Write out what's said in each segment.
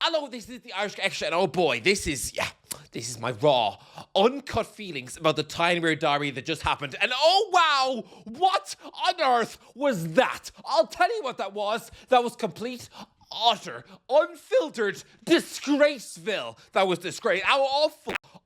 Hello, this is the Irish Extra, and oh boy, this is my raw, uncut feelings about the Tyne-Wear derby that just happened. And oh wow, what on earth was that? I'll tell you what that was. That was complete, utter, unfiltered disgraceville. That was disgrace. How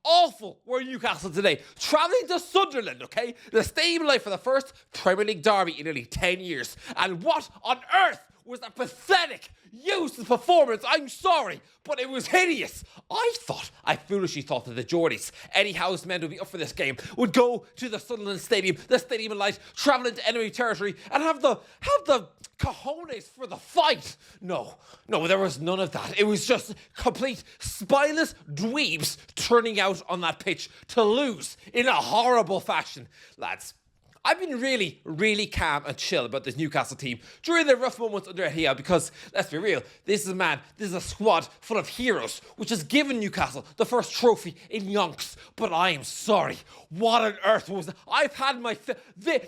awful were Newcastle today. Travelling to Sunderland, okay? The stadium life for the first Premier League derby in nearly 10 years. And what on earth was that pathetic, useless performance? I'm sorry, but it was hideous. I foolishly thought that the Geordies, Eddie Howe's men would be up for this game, would go to the Sunderland Stadium, the Stadium of Light, travel into enemy territory, and have the cojones for the fight. No, there was none of that. It was just complete spineless dweebs turning out on that pitch to lose in a horrible fashion. Lads, I've been really, really calm and chill about this Newcastle team during their rough moments under Eddie Howe because, let's be real, this is a squad full of heroes which has given Newcastle the first trophy in yonks. But I am sorry. What on earth was that? I've had my...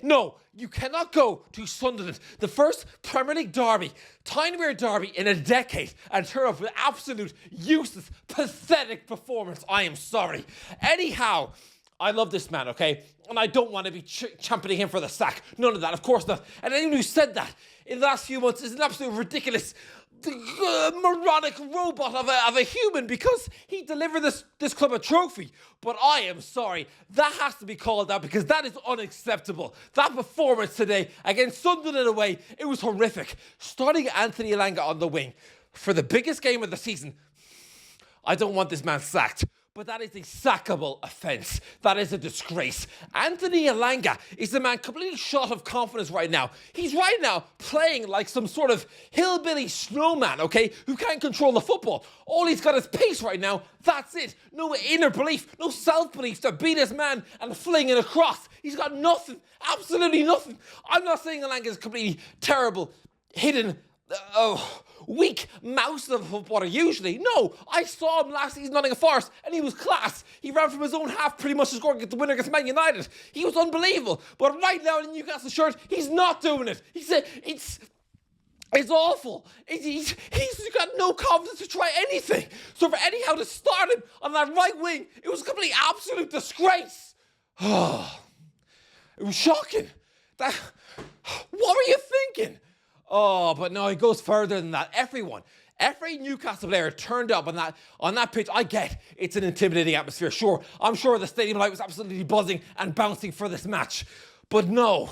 No, you cannot go to Sunderland, the first Premier League derby, Tyne-Wear derby in a decade, and turn up with absolute useless, pathetic performance. I am sorry. Eddie Howe, I love this man, okay? And I don't want to be championing him for the sack. None of that, of course not. And anyone who said that in the last few months is an absolute ridiculous, moronic robot of a human because he delivered this club a trophy. But I am sorry. That has to be called out because that is unacceptable. That performance today against Sunderland away, it was horrific. Starting Anthony Elanga on the wing for the biggest game of the season, I don't want this man sacked. But that is a sackable offence. That is a disgrace. Anthony Elanga is the man completely shot of confidence right now. He's right now playing like some sort of hillbilly snowman, okay, who can't control the football. All he's got is pace right now. That's it. No inner belief, no self-belief to beat his man and fling it across. He's got nothing, absolutely nothing. I'm not saying Elanga is completely terrible, hidden, weak mouse of a footballer usually. No, I saw him last season at Nottingham Forest and he was class. He ran from his own half pretty much to score and get the winner against Man United. He was unbelievable. But right now in the Newcastle shirt, he's not doing it. He said it's awful. He's got no confidence to try anything. So for Eddie Howe to start him on that right wing, it was a complete absolute disgrace. It was shocking. What were you thinking? Oh, but no, it goes further than that. Every Newcastle player turned up on that pitch. I get it's an intimidating atmosphere. Sure, I'm sure the stadium light was absolutely buzzing and bouncing for this match. But no,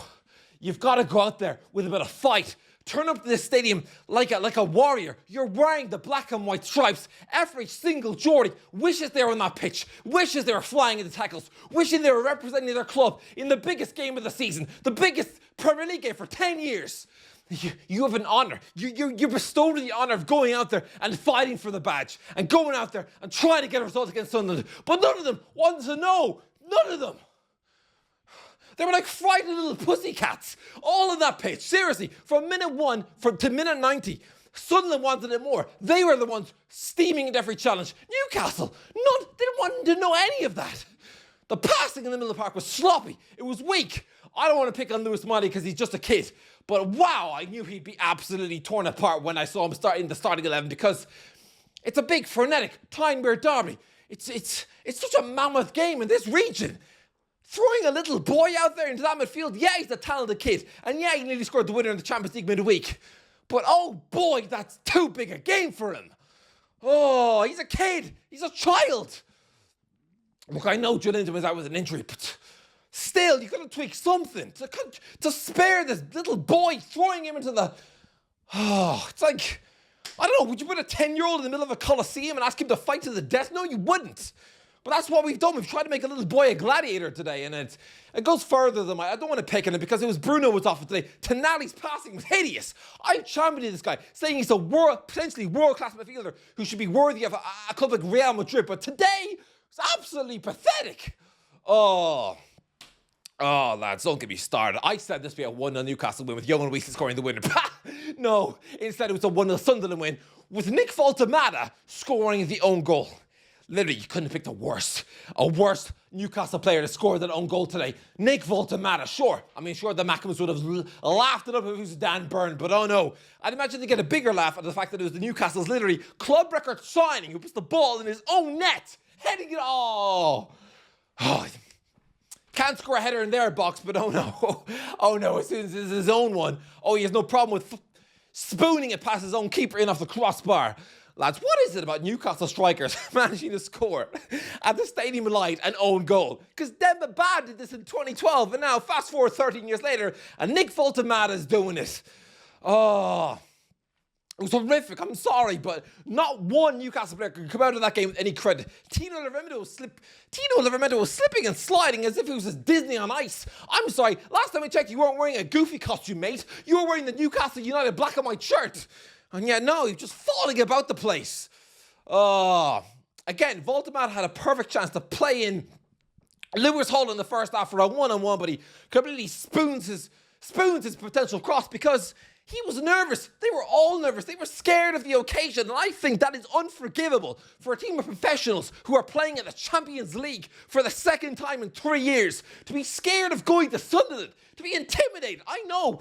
you've got to go out there with a bit of fight. Turn up to this stadium like a warrior. You're wearing the black and white stripes. Every single Geordie wishes they were on that pitch, wishes they were flying into tackles, wishing they were representing their club in the biggest game of the season, the biggest Premier League game for 10 years. You have an honour. You're bestowed with the honour of going out there and fighting for the badge and going out there and trying to get a result against Sunderland. But none of them wanted to know. None of them. They were like frightened little pussycats. All on that pitch. Seriously, from minute 1 to minute 90, Sunderland wanted it more. They were the ones steaming at every challenge. Newcastle, they didn't want to know any of that. The passing in the middle of the park was sloppy. It was weak. I don't want to pick on Lewis Miley because he's just a kid. But wow, I knew he'd be absolutely torn apart when I saw him start in the starting 11 because it's a big, frenetic, Tyne-Wear derby. It's such a mammoth game in this region. Throwing a little boy out there into that midfield, yeah, he's a talented kid. And yeah, he nearly scored the winner in the Champions League midweek. But oh boy, that's too big a game for him. Oh, he's a kid. He's a child. Look, I know Joe Linton was out with an injury, but still, you've got to tweak something to spare this little boy, throwing him into the... it's like, I don't know, would you put a 10-year-old in the middle of a coliseum and ask him to fight to the death? No, you wouldn't. But that's what we've done. We've tried to make a little boy a gladiator today, and it goes further than I don't want to pick on it because it was Bruno was off it today. Tonali's passing was hideous. I championed this guy, saying he's a potentially world-class midfielder who should be worthy of a club like Real Madrid. But today, it's absolutely pathetic. Oh, lads, don't get me started. I said this would be a 1-0 Newcastle win with Young Weasley scoring the winner. No, instead it was a 1-0 Sunderland win with Nick Woltemade scoring the own goal. Literally, you couldn't have picked a worse Newcastle player to score that own goal today. Nick Woltemade, sure. I mean, sure, the Mackhams would have laughed it up if it was Dan Burn, but oh no. I'd imagine they get a bigger laugh at the fact that it was the Newcastle's literally club record signing who puts the ball in his own net, heading it. Oh. Can't score a header in their box, but oh no. Oh no, as soon as it's his own one, oh, he has no problem with spooning it past his own keeper in off the crossbar. Lads, what is it about Newcastle strikers managing to score at the Stadium of Light an own goal? Because Demba Ba did this in 2012, and now fast forward 13 years later, and Nick Woltemade is doing it. Oh, it was horrific. I'm sorry, but not one Newcastle player could come out of that game with any credit. Tino Livramento was slipping and sliding as if it was just Disney on ice. I'm sorry, last time I checked, you weren't wearing a goofy costume, mate. You were wearing the Newcastle United black and white shirt. And yet, no, he's just falling about the place. Again, Woltemade had a perfect chance to play in Lewis Hall in the first half for a one-on-one, but he completely spoons his potential cross because he was nervous. They were all nervous. They were scared of the occasion. And I think that is unforgivable for a team of professionals who are playing in the Champions League for the second time in 3 years to be scared of going to Sunderland, to be intimidated. I know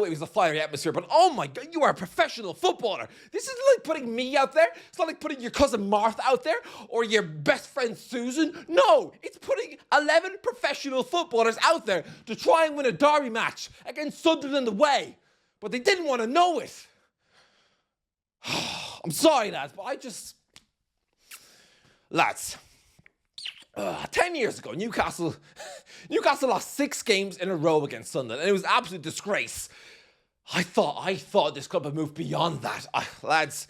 it was a fiery atmosphere, but oh my God, you are a professional footballer. This isn't like putting me out there. It's not like putting your cousin Martha out there or your best friend Susan. No, it's putting 11 professional footballers out there to try and win a derby match against Sunderland away. But they didn't want to know it. I'm sorry, lads, but Lads, 10 years ago, Newcastle lost 6 games in a row against Sunderland, and it was an absolute disgrace. I thought this club had moved beyond that. Lads,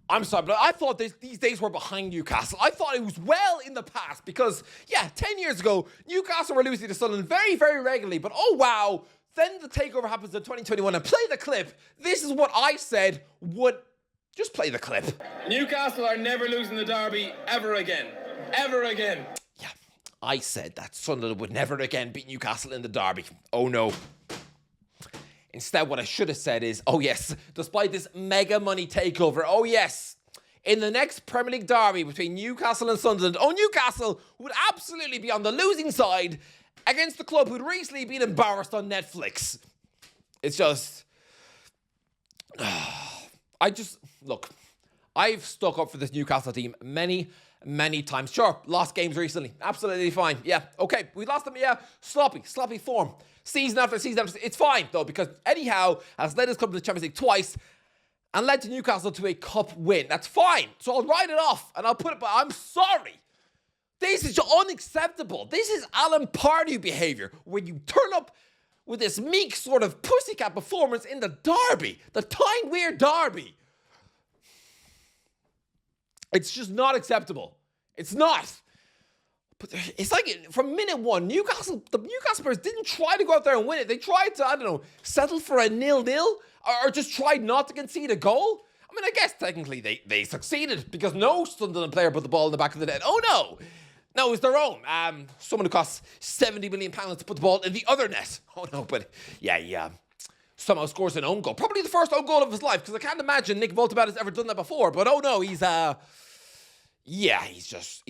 I'm sorry, but I thought these days were behind Newcastle. I thought it was well in the past because, 10 years ago, Newcastle were losing to Sunderland very, very regularly, but oh wow, then the takeover happens in 2021, and play the clip. This is what I said would... Just play the clip. Newcastle are never losing the derby ever again. Ever again. Yeah, I said that Sunderland would never again beat Newcastle in the derby. Oh no. Instead, what I should have said is, oh yes, despite this mega money takeover, oh yes, in the next Premier League derby between Newcastle and Sunderland, oh, Newcastle would absolutely be on the losing side against the club who'd recently been embarrassed on Netflix. It's just... Look, I've stuck up for this Newcastle team many, many times. Sure, lost games recently. Absolutely fine. Yeah, okay, we lost them, yeah. Sloppy form. Season after season after season. It's fine, though, because Eddie Howe has led his club to the Champions League twice and led to Newcastle to a cup win. That's fine. So I'll write it off and I'll put it, but I'm sorry. This is unacceptable. This is Alan Pardew behaviour, where you turn up with this meek sort of pussycat performance in the derby, the Tyne Weir derby. It's just not acceptable. It's not. But it's like from minute one, the Newcastle players didn't try to go out there and win it. They tried to, settle for a 0-0 or just tried not to concede a goal. I mean, I guess technically they succeeded because no Sunderland player put the ball in the back of the net. Oh no. No, it was their own. Someone who cost £70 million to put the ball in the other net. Oh no, but yeah, somehow scores an own goal. Probably the first own goal of his life, because I can't imagine Nick Woltemade has ever done that before. But oh no, he's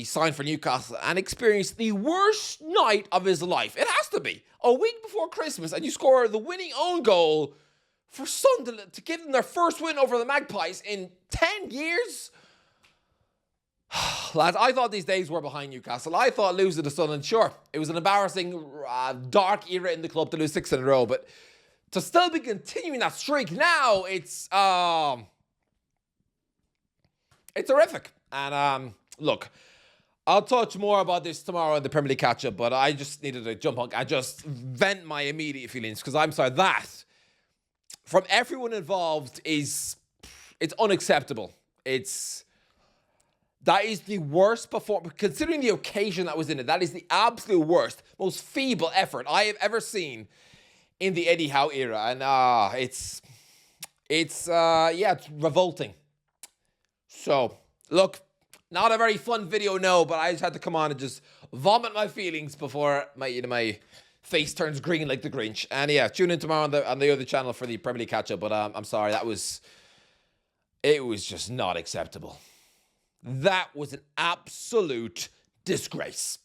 signed for Newcastle and experienced the worst night of his life. It has to be. A week before Christmas, and you score the winning own goal for Sunderland to give them their first win over the Magpies in 10 years. Lads, I thought these days were behind Newcastle. I thought losing to Sunderland, sure, it was an embarrassing, dark era in the club to lose 6 in a row, but to still be continuing that streak now, it's horrific. And look, I'll touch more about this tomorrow in the Premier League catch-up, but I just needed to jump on and just vent my immediate feelings, because I'm sorry, that from everyone involved it's unacceptable. That is the worst performance, considering the occasion that was in it. That is the absolute worst, most feeble effort I have ever seen in the Eddie Howe era. And it's revolting. So, look, not a very fun video, no, but I just had to come on and just vomit my feelings before my face turns green like the Grinch. And yeah, tune in tomorrow on the other channel for the Premier League catch-up. But I'm sorry, it was just not acceptable. That was an absolute disgrace.